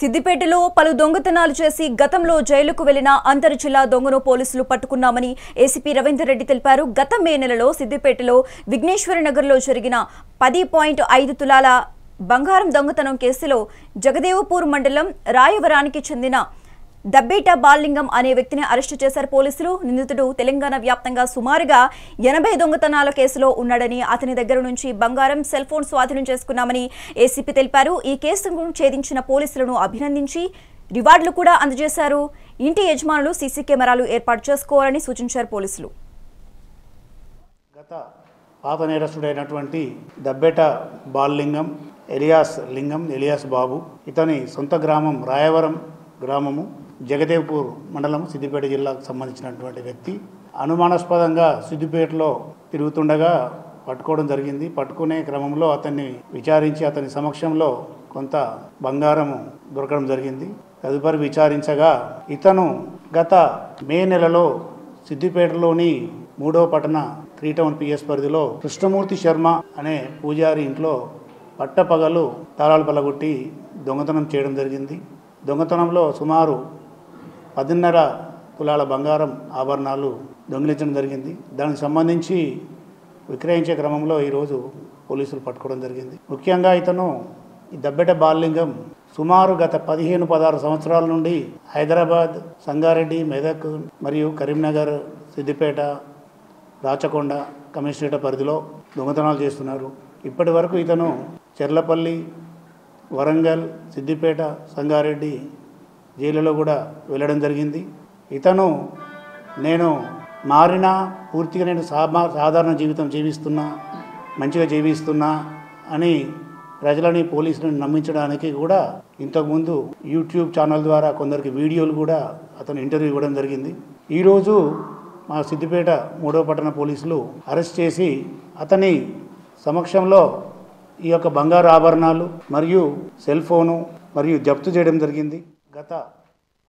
సిద్దిపేటలో పలు దొంగతనాలు చేసి గతంలో జైలుకు వెళ్లిన అంతర్ జిల్లా దొంగను పోలీసులు పట్టుకున్నామని ఏసీపీ రవీందర్ రెడ్డి తెలిపారు. గత మే నెలలో సిద్దిపేటలో విఘ్నేశ్వరనగర్లో జరిగిన 10.5 తులాల బంగారం దొంగతనం కేసులో జగదేవపూర్ మండలం రాయవరానికి చెందిన దబ్బేట బాలలింగం అనే వ్యక్తిని అరెస్టు చేశారు పోలీసులు. నిందితుడు తెలంగాణ వ్యాప్తంగా సుమారుగా 80 దొంగతనాల కేసులో ఉన్నాడని, అతని దగ్గర నుంచి బంగారం, సెల్ ఫోన్ స్వాధీనం చేసుకున్నామని ఏసీపీ తెలిపారు. ఈ కేసును ఛేదించిన పోలీసులను అభినందించి రివార్డులు కూడా అందజేశారు. ఇంటి యజమానులు సీసీ కెమెరాలు ఏర్పాటు చేసుకోవాలని సూచించారు పోలీసులు. గత పాత నేరస్తుడైనటువంటి దబ్బేట బాలలింగం ఎలియాస్ బాబు, ఇతని సొంత గ్రామం రాయవరం గ్రామము, జగదేవ్పూర్ మండలం, సిద్దిపేట జిల్లాకు సంబంధించినటువంటి వ్యక్తి. అనుమానాస్పదంగా సిద్దిపేటలో తిరుగుతుండగా పట్టుకోవడం జరిగింది. పట్టుకునే క్రమంలో అతన్ని విచారించి అతని సమక్షంలో కొంత బంగారము దొరకడం జరిగింది. తదుపరి విచారించగా ఇతను గత మే నెలలో సిద్దిపేటలోని 3వ పట్టణ 3 టౌన్ పిఎస్ పరిధిలో కృష్ణమూర్తి శర్మ అనే పూజారి ఇంట్లో పట్టపగలు తాళాలు పలగొట్టి దొంగతనం చేయడం జరిగింది. దొంగతనంలో సుమారు 10.5 తులాల బంగారం ఆభరణాలు దొంగిలించడం జరిగింది. దానికి సంబంధించి విక్రయించే క్రమంలో ఈరోజు పోలీసులు పట్టుకోవడం జరిగింది. ముఖ్యంగా ఇతను ఈ దబ్బేట బాలలింగం సుమారు గత 15-16 సంవత్సరాల నుండి హైదరాబాద్, సంగారెడ్డి, మెదక్ మరియు కరీంనగర్, సిద్దిపేట, రాచకొండ కమిషనరేట్ పరిధిలో దొంగతనాలు చేస్తున్నారు. ఇప్పటి వరకు ఇతను చెర్లపల్లి, వరంగల్, సిద్దిపేట, సంగారెడ్డి జైలులో కూడా వెళ్ళడం జరిగింది. ఇతను నేను మారినా పూర్తిగా నేను సాధారణ జీవితం జీవిస్తున్నా, మంచిగా జీవిస్తున్నా అని ప్రజలని, పోలీసులను నమ్మించడానికి కూడా ఇంతకుముందు యూట్యూబ్ ఛానల్ ద్వారా కొందరికి వీడియోలు కూడా అతను ఇంటర్వ్యూ ఇవ్వడం జరిగింది. ఈరోజు మా సిద్దిపేట 3వ పట్టణ పోలీసులు అరెస్ట్ చేసి అతని సమక్షంలో ఈ యొక్క బంగారు ఆభరణాలు మరియు సెల్ ఫోను మరియు జప్తు చేయడం జరిగింది. గత